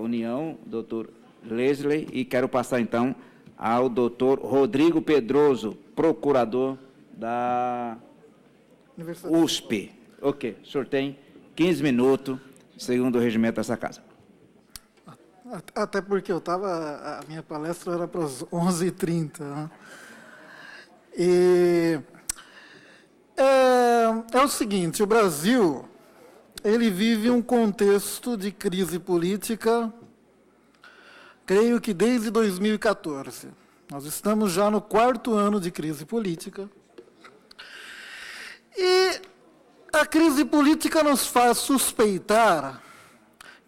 União, doutor Leslie, e quero passar, então, ao doutor Rodrigo Pedroso, procurador da USP. Ok, o senhor tem 15 minutos, segundo o regimento dessa casa. Até porque a minha palestra era para as 11h30. Né? É o seguinte, o Brasil, ele vive um contexto de crise política, creio que desde 2014. Nós estamos já no 4º ano de crise política. E a crise política nos faz suspeitar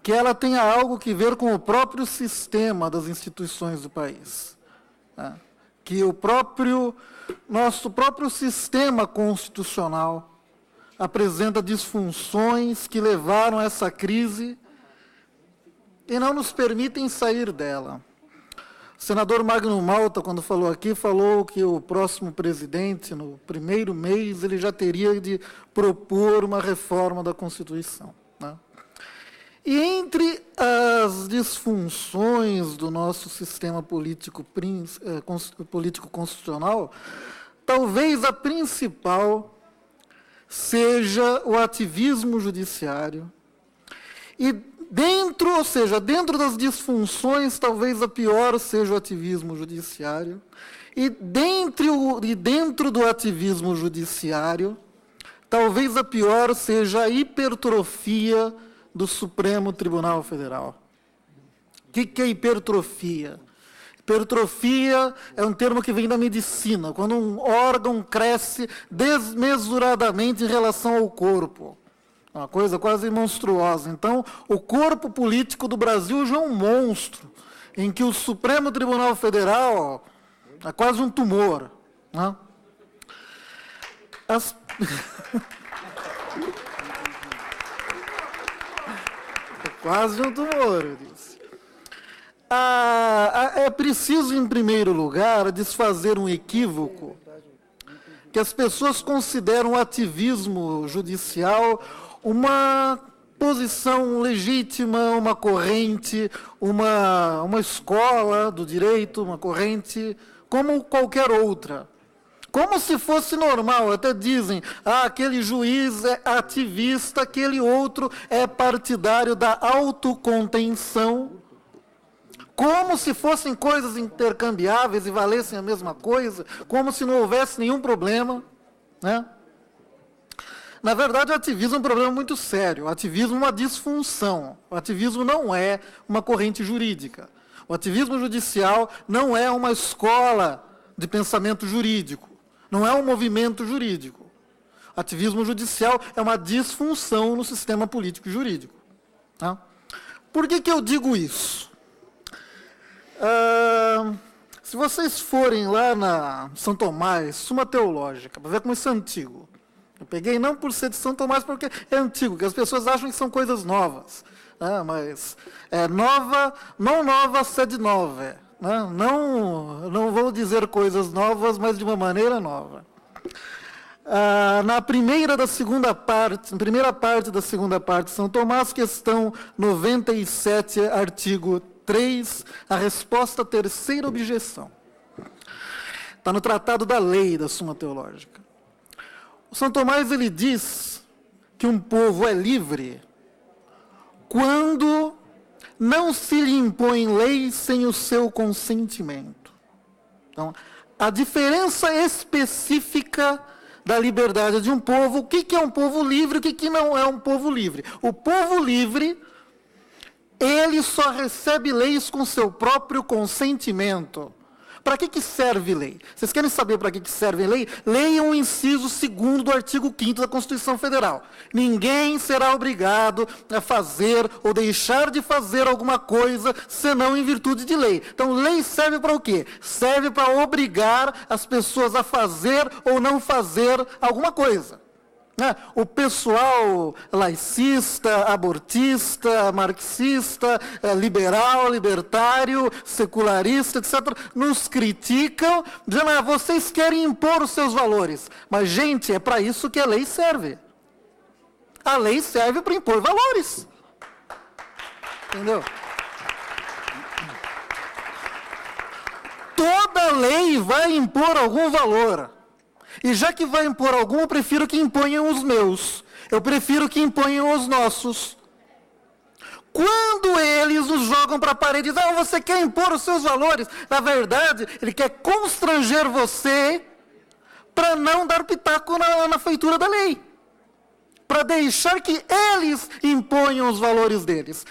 que ela tenha algo que ver com o próprio sistema das instituições do país. Né? Que nosso próprio sistema constitucional apresenta disfunções que levaram a essa crise e não nos permitem sair dela. O senador Magno Malta, quando falou aqui, falou que o próximo presidente, no primeiro mês, ele já teria de propor uma reforma da Constituição. Né? E entre as disfunções do nosso sistema político constitucional, talvez a principal seja o ativismo judiciário. E dentro das disfunções, talvez a pior seja o ativismo judiciário. E dentro do ativismo judiciário, talvez a pior seja a hipertrofia do Supremo Tribunal Federal. O que é hipertrofia? Hipertrofia é um termo que vem da medicina, quando um órgão cresce desmesuradamente em relação ao corpo. Uma coisa quase monstruosa. Então, o corpo político do Brasil já é um monstro, em que o Supremo Tribunal Federal é quase um tumor. Né? Quase um tumor, eu disse. É preciso, em primeiro lugar, desfazer um equívoco que as pessoas consideram o ativismo judicial uma posição legítima, uma corrente, uma escola do direito, uma corrente como qualquer outra. Como se fosse normal, até dizem, aquele juiz é ativista, aquele outro é partidário da autocontenção, como se fossem coisas intercambiáveis e valessem a mesma coisa, como se não houvesse nenhum problema. Né? Na verdade, o ativismo é um problema muito sério, o ativismo é uma disfunção, o ativismo não é uma corrente jurídica, o ativismo judicial não é uma escola de pensamento jurídico, não é um movimento jurídico. Ativismo judicial é uma disfunção no sistema político e jurídico. Tá? Por que eu digo isso? Se vocês forem lá na São Tomás, Suma Teológica, para ver como isso é antigo. Eu peguei não por ser de São Tomás, porque é antigo, porque as pessoas acham que são coisas novas. Mas é nova, não nova, sede nova. Não vou dizer coisas novas, mas de uma maneira nova. Na primeira parte da segunda parte de São Tomás, questão 97, artigo 3, a resposta à terceira objeção. Está no Tratado da Lei da Suma Teológica. O São Tomás ele diz que um povo é livre quando não se lhe impõe lei sem o seu consentimento. Então, a diferença específica da liberdade de um povo, o que é um povo livre, o que não é um povo livre. O povo livre, ele só recebe leis com seu próprio consentimento. Para que serve lei? Vocês querem saber para que serve lei? Leiam o inciso 2º do artigo 5º da Constituição Federal. Ninguém será obrigado a fazer ou deixar de fazer alguma coisa, senão em virtude de lei. Então, lei serve para o quê? Serve para obrigar as pessoas a fazer ou não fazer alguma coisa. O pessoal laicista, abortista, marxista, liberal, libertário, secularista, etc., nos criticam, dizendo, vocês querem impor os seus valores. Mas, gente, é para isso que a lei serve. A lei serve para impor valores. Entendeu? a lei vai impor algum valor. E já que vai impor algum, eu prefiro que imponham os meus. Eu prefiro que imponham os nossos. Quando eles nos jogam para a parede e dizem, você quer impor os seus valores, na verdade, ele quer constranger você para não dar pitaco na feitura da lei. Para deixar que eles imponham os valores deles.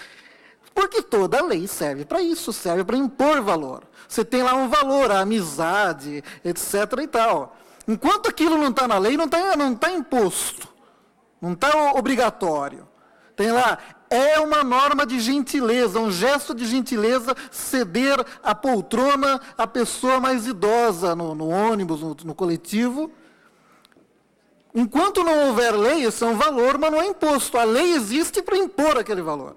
Porque toda lei serve para isso, serve para impor valor. Você tem lá um valor, a amizade, etc. e tal. Enquanto aquilo não está na lei, não está imposto. Não está obrigatório. Tem lá, é uma norma de gentileza, um gesto de gentileza ceder a poltrona à pessoa mais idosa no ônibus, no coletivo. Enquanto não houver lei, isso é um valor, mas não é imposto. A lei existe para impor aquele valor.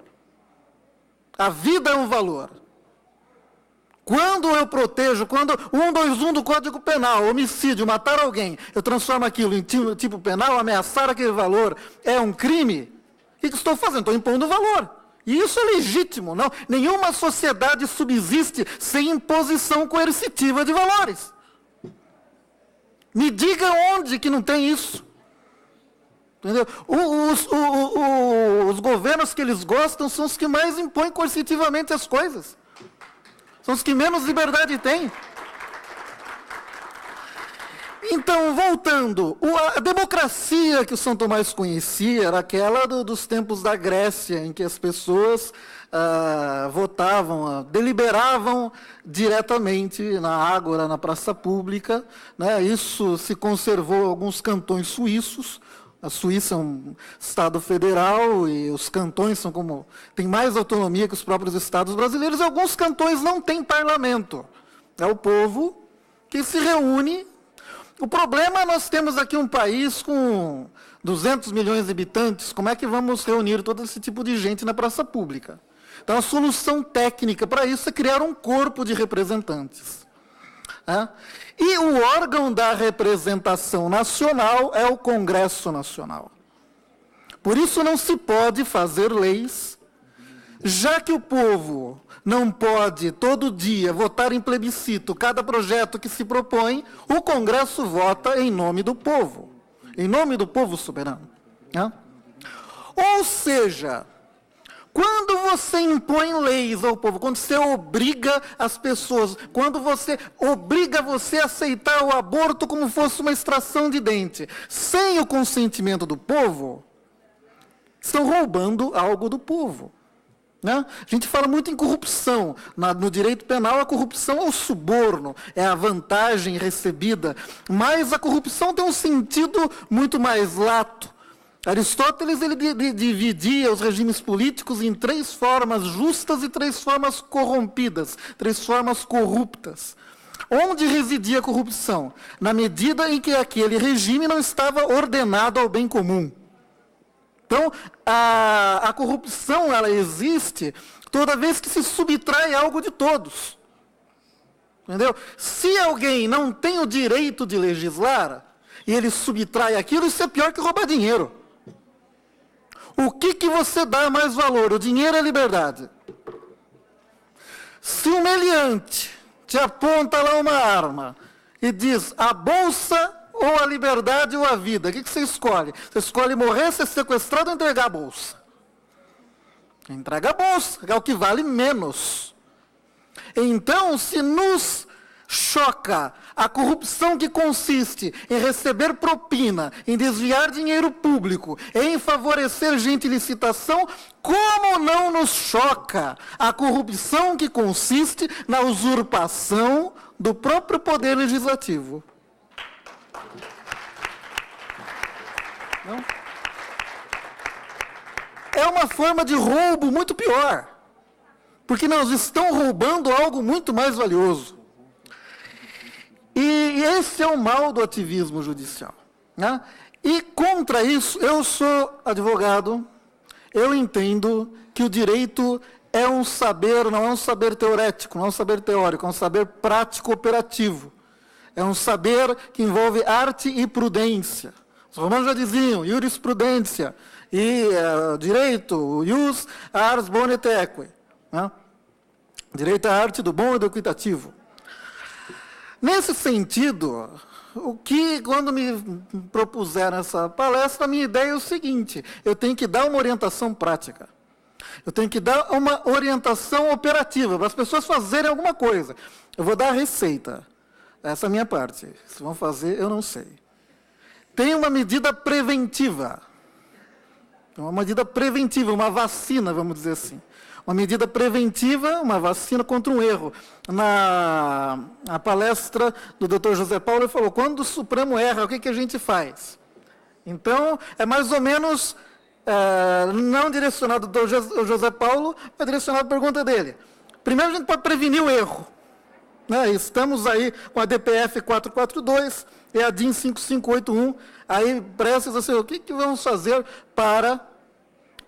A vida é um valor. Quando eu protejo, quando 121 do Código Penal, homicídio, matar alguém, eu transformo aquilo em tipo penal, ameaçar aquele valor é um crime, o que estou fazendo? Estou impondo valor. E isso é legítimo. Não? Nenhuma sociedade subsiste sem imposição coercitiva de valores. Me diga onde que não tem isso. Entendeu? Os governos que eles gostam são os que mais impõem coercitivamente as coisas. São os que menos liberdade têm. Então, voltando, a democracia que o São Tomás conhecia era aquela dos tempos da Grécia, em que as pessoas votavam, deliberavam diretamente na ágora, na praça pública. Né? Isso se conservou em alguns cantões suíços. A Suíça é um estado federal e os cantões têm mais autonomia que os próprios estados brasileiros, e alguns cantões não têm parlamento. É o povo que se reúne. O problema, nós temos aqui um país com 200 milhões de habitantes, como é que vamos reunir todo esse tipo de gente na praça pública? Então, a solução técnica para isso é criar um corpo de representantes. E o órgão da representação nacional é o Congresso Nacional. Por isso não se pode fazer leis, já que o povo não pode todo dia votar em plebiscito cada projeto que se propõe, o Congresso vota em nome do povo soberano. Ou seja, quando você impõe leis ao povo, quando você obriga as pessoas, quando você obriga você a aceitar o aborto como fosse uma extração de dente, sem o consentimento do povo, estão roubando algo do povo. Né? A gente fala muito em corrupção. No direito penal, a corrupção é o suborno, é a vantagem recebida, mas a corrupção tem um sentido muito mais lato. Aristóteles ele dividia os regimes políticos em 3 formas justas e 3 formas corrompidas, 3 formas corruptas. Onde residia a corrupção? Na medida em que aquele regime não estava ordenado ao bem comum. Então, a corrupção ela existe toda vez que se subtrai algo de todos. Entendeu? Se alguém não tem o direito de legislar, e ele subtrai aquilo, isso é pior que roubar dinheiro. O que você dá mais valor? O dinheiro ou a liberdade? Se um meliante te aponta lá uma arma e diz a bolsa ou a liberdade ou a vida, o que você escolhe? Você escolhe morrer, ser sequestrado ou entregar a bolsa? Entrega a bolsa, é o que vale menos. Então, se nos choca a corrupção que consiste em receber propina, em desviar dinheiro público, em favorecer gente em licitação, como não nos choca a corrupção que consiste na usurpação do próprio poder legislativo? Não? É uma forma de roubo muito pior, porque nós estamos roubando algo muito mais valioso. E esse é o mal do ativismo judicial. Né? E contra isso, eu sou advogado, eu entendo que o direito é um saber, não é um saber teorético, não é um saber teórico, é um saber prático operativo. É um saber que envolve arte e prudência. Os romanos já diziam, jurisprudência, e direito, ius ars boni et equi. Né? Direito à arte do bom e do equitativo. Nesse sentido, quando me propuseram essa palestra, a minha ideia é o seguinte: eu tenho que dar uma orientação prática. Eu tenho que dar uma orientação operativa, para as pessoas fazerem alguma coisa. Eu vou dar a receita. Essa é a minha parte. Se vão fazer, eu não sei. Tem uma medida preventiva. Uma medida preventiva, uma vacina, vamos dizer assim. Uma medida preventiva, uma vacina contra um erro. Na palestra do Dr. José Paulo, ele falou, quando o Supremo erra, o que a gente faz? Então, é mais ou menos, não direcionado ao Dr. José Paulo, mas direcionado à pergunta dele. Primeiro, a gente pode prevenir o erro. Né? Estamos aí com a DPF 442 e a DIN 5581, aí prestes a ser, o que vamos fazer para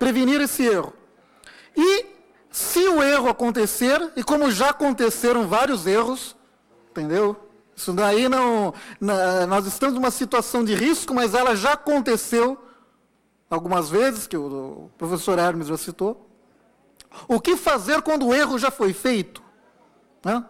prevenir esse erro? E, se o erro acontecer, e como já aconteceram vários erros, entendeu? Isso daí nós estamos numa situação de risco, mas ela já aconteceu algumas vezes, que o professor Hermes já citou. O que fazer quando o erro já foi feito? Né?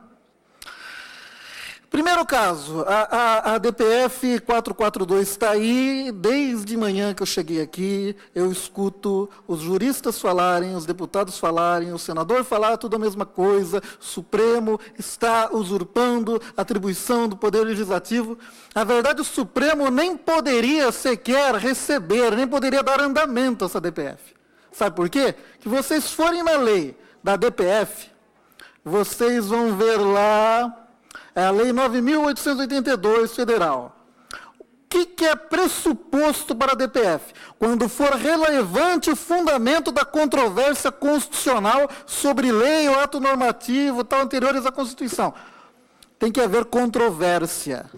Primeiro caso, a DPF 442 está aí, desde manhã que eu cheguei aqui, eu escuto os juristas falarem, os deputados falarem, o senador falar tudo a mesma coisa, o Supremo está usurpando a atribuição do Poder Legislativo. Na verdade, o Supremo nem poderia sequer receber, nem poderia dar andamento a essa DPF. Sabe por quê? Que vocês forem na lei da DPF, vocês vão ver lá, é a Lei 9.882, federal. O que é pressuposto para a DPF? Quando for relevante o fundamento da controvérsia constitucional sobre lei ou ato normativo, tal, anteriores à Constituição. Tem que haver controvérsia.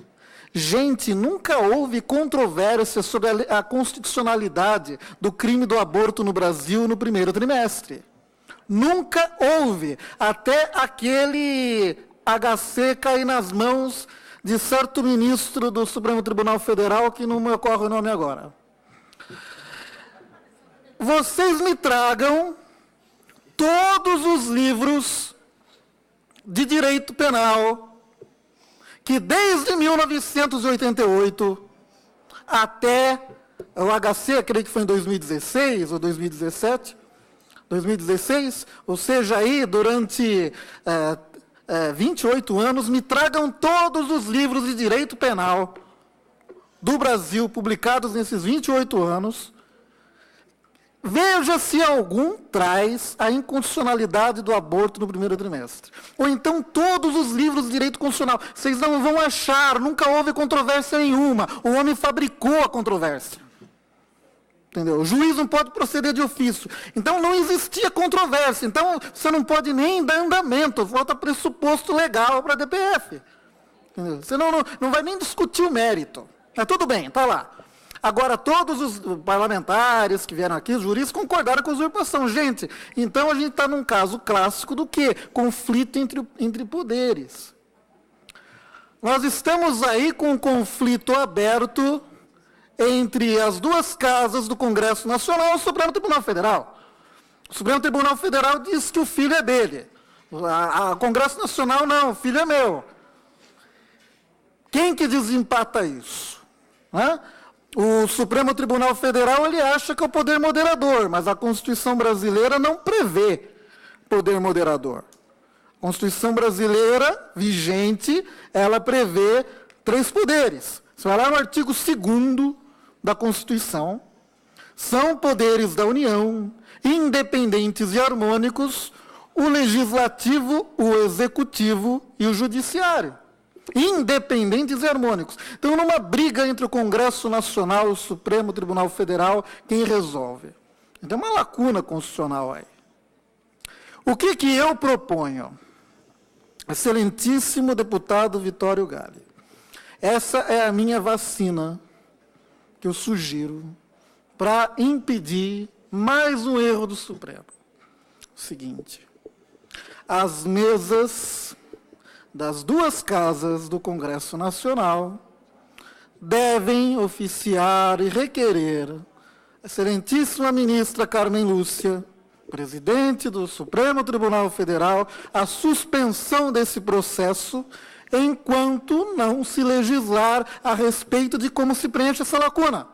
Gente, nunca houve controvérsia sobre a constitucionalidade do crime do aborto no Brasil no primeiro trimestre. Nunca houve. Até aquele HC cair nas mãos de certo ministro do Supremo Tribunal Federal, que não me ocorre o nome agora. Vocês me tragam todos os livros de direito penal que desde 1988 até o HC, creio que foi em 2016 ou 2017, 2016, ou seja, aí durante 28 anos, me tragam todos os livros de direito penal do Brasil, publicados nesses 28 anos, veja se algum traz a inconstitucionalidade do aborto no primeiro trimestre. Ou então todos os livros de direito constitucional. Vocês não vão achar, nunca houve controvérsia nenhuma. O homem fabricou a controvérsia. Entendeu? O juiz não pode proceder de ofício. Então, não existia controvérsia. Então, você não pode nem dar andamento. Falta pressuposto legal para a DPF. Entendeu? Você não vai nem discutir o mérito. Mas tudo bem, está lá. Agora, todos os parlamentares que vieram aqui, os juristas, concordaram com a usurpação. Gente, então a gente está num caso clássico do quê? Conflito entre poderes. Nós estamos aí com um conflito aberto entre as duas casas do Congresso Nacional e o Supremo Tribunal Federal. O Supremo Tribunal Federal diz que o filho é dele. O Congresso Nacional não, o filho é meu. Quem que desempata isso? Né? O Supremo Tribunal Federal, ele acha que é o poder moderador, mas a Constituição brasileira não prevê poder moderador. A Constituição brasileira, vigente, ela prevê 3 poderes. Você vai lá no artigo 2º da Constituição, são poderes da União, independentes e harmônicos, o Legislativo, o Executivo e o Judiciário. Independentes e harmônicos. Então, numa briga entre o Congresso Nacional e o Supremo Tribunal Federal, quem resolve? Tem uma lacuna constitucional aí. O que eu proponho? Excelentíssimo deputado Vitório Gale, essa é a minha vacina que eu sugiro para impedir mais um erro do Supremo. O seguinte, as mesas das 2 casas do Congresso Nacional devem oficiar e requerer a excelentíssima ministra Carmen Lúcia, presidente do Supremo Tribunal Federal, a suspensão desse processo enquanto não se legislar a respeito de como se preenche essa lacuna.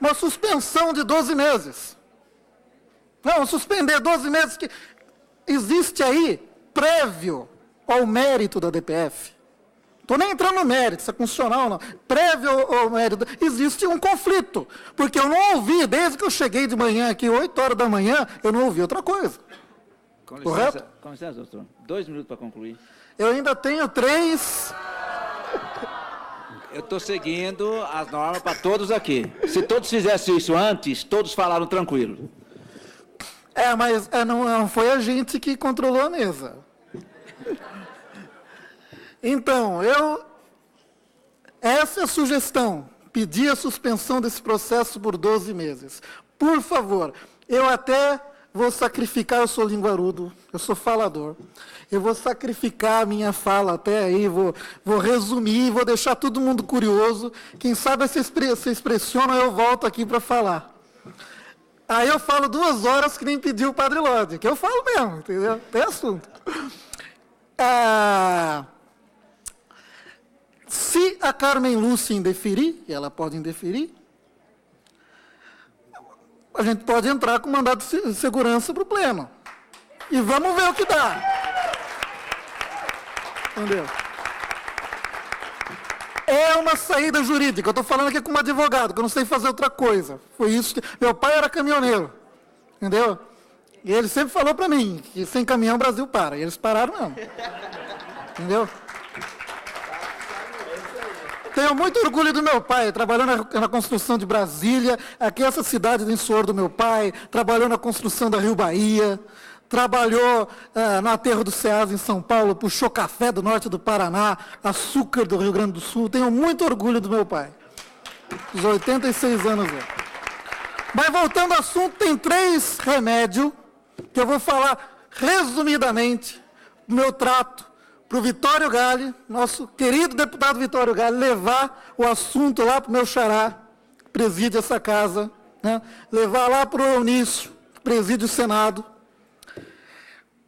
Uma suspensão de 12 meses. Não, suspender 12 meses que existe aí, prévio ao mérito da DPF. Estou nem entrando no mérito, se é constitucional ou não. Prévio ao mérito, existe um conflito. Porque eu não ouvi, desde que eu cheguei de manhã aqui, 8 horas da manhã, eu não ouvi outra coisa. Correto? Com licença, doutor. 2 minutos para concluir. Eu ainda tenho 3... Eu estou seguindo as normas para todos aqui. Se todos fizessem isso antes, todos falaram tranquilo. Mas não foi a gente que controlou a mesa. Então, essa é a sugestão. Pedir a suspensão desse processo por 12 meses. Por favor, eu até vou sacrificar, eu sou linguarudo, eu sou falador. Eu vou sacrificar a minha fala até aí, vou resumir, vou deixar todo mundo curioso. Quem sabe se expressiona, eu volto aqui para falar. Aí eu falo 2 horas que nem pediu o Padre Lodi, que eu falo mesmo, entendeu? Tem assunto. Se a Carmen Lúcia indeferir, e ela pode indeferir, a gente pode entrar com mandado de segurança para o Pleno. E vamos ver o que dá. Entendeu? É uma saída jurídica. Eu estou falando aqui como advogado, que eu não sei fazer outra coisa. Foi isso que... Meu pai era caminhoneiro. Entendeu? E ele sempre falou para mim que sem caminhão o Brasil para. E eles pararam mesmo. Entendeu? Tenho muito orgulho do meu pai, trabalhando na construção de Brasília, aqui essa cidade do interior do meu pai, trabalhou na construção da Rio Bahia, trabalhou no aterro do Ceasa em São Paulo, puxou café do norte do Paraná, açúcar do Rio Grande do Sul. Tenho muito orgulho do meu pai, os 86 anos dele. Mas voltando ao assunto, tem 3 remédios que eu vou falar resumidamente do meu trato para o Vitório Gale, nosso querido deputado Vitório Gale, levar o assunto lá para o meu xará, que preside essa casa, né? Levar lá para o Eunício, que preside o Senado,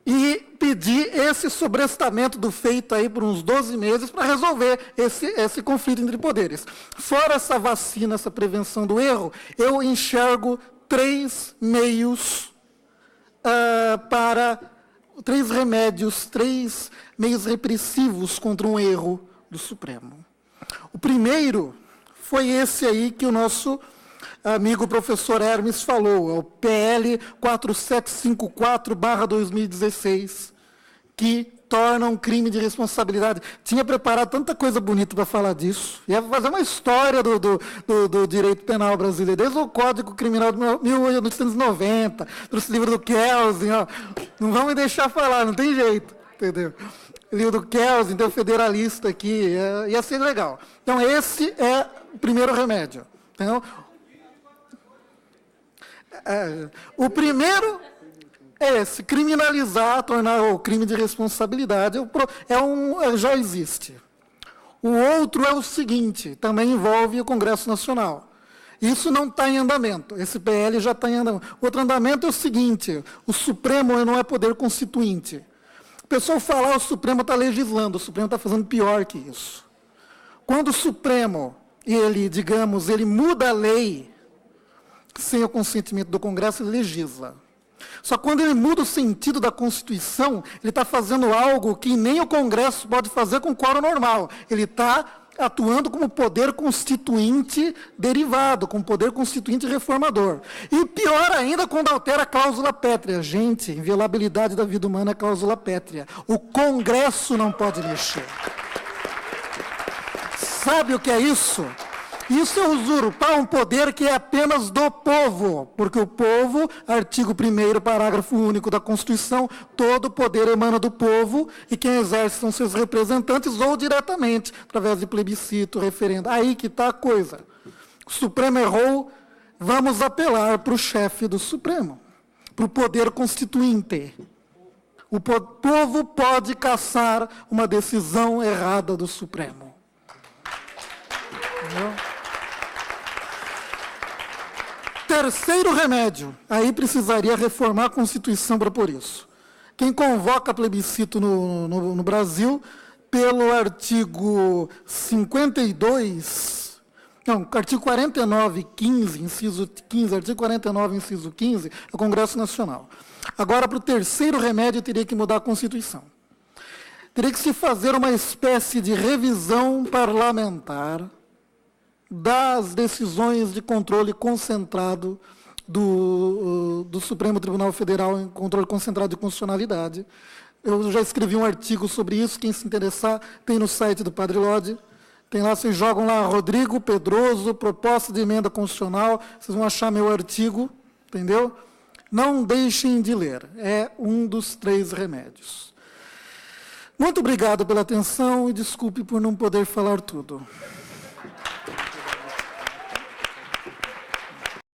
e pedir esse sobrestamento do feito aí por uns 12 meses para resolver esse conflito entre poderes. Fora essa vacina, essa prevenção do erro, eu enxergo 3 meios para... 3 remédios, 3 meios repressivos contra um erro do Supremo. O primeiro foi esse aí que o nosso amigo professor Hermes falou, é o PL 4754/2016, que torna um crime de responsabilidade. Tinha preparado tanta coisa bonita para falar disso. Ia fazer uma história do direito penal brasileiro, desde o Código Criminal de 1890, trouxe livro do Kelsen, ó. Não vamos deixar falar, não tem jeito, entendeu? Livro do Kelsen, tem o federalista aqui, ia ser legal. Então, esse é o primeiro remédio. Então, o primeiro... se criminalizar, tornar o crime de responsabilidade, já existe. O outro é o seguinte, também envolve o Congresso Nacional. Isso não está em andamento, esse PL já está em andamento. Outro andamento é o seguinte, o Supremo não é poder constituinte. O pessoal fala, o Supremo está legislando, o Supremo está fazendo pior que isso. Quando o Supremo, ele muda a lei, sem o consentimento do Congresso, ele legisla. Só quando ele muda o sentido da Constituição, ele está fazendo algo que nem o Congresso pode fazer com quórum normal. Ele está atuando como poder constituinte derivado, como poder constituinte reformador. E pior ainda quando altera a cláusula pétrea. Gente, inviolabilidade da vida humana é cláusula pétrea. O Congresso não pode mexer. Sabe o que é isso? Isso é usurpar um poder que é apenas do povo, porque o povo, artigo 1º, parágrafo único da Constituição, todo poder emana do povo e quem exerce são seus representantes ou diretamente, através de plebiscito, referendo. Aí que está a coisa. O Supremo errou, vamos apelar para o chefe do Supremo, para o poder constituinte. O povo pode cassar uma decisão errada do Supremo. Entendeu? Terceiro remédio, aí precisaria reformar a Constituição para por isso. Quem convoca plebiscito no Brasil, pelo artigo 52, não, artigo 49, 15, inciso 15, artigo 49, inciso 15, é o Congresso Nacional. Agora, para o terceiro remédio, teria que mudar a Constituição. Teria que se fazer uma espécie de revisão parlamentar das decisões de controle concentrado do Supremo Tribunal Federal em controle concentrado de constitucionalidade. Eu já escrevi um artigo sobre isso, quem se interessar, tem no site do Padre Lodi. Tem lá, vocês jogam lá, Rodrigo Pedroso, proposta de emenda constitucional, vocês vão achar meu artigo, entendeu? Não deixem de ler, é um dos 3 remédios. Muito obrigado pela atenção e desculpe por não poder falar tudo.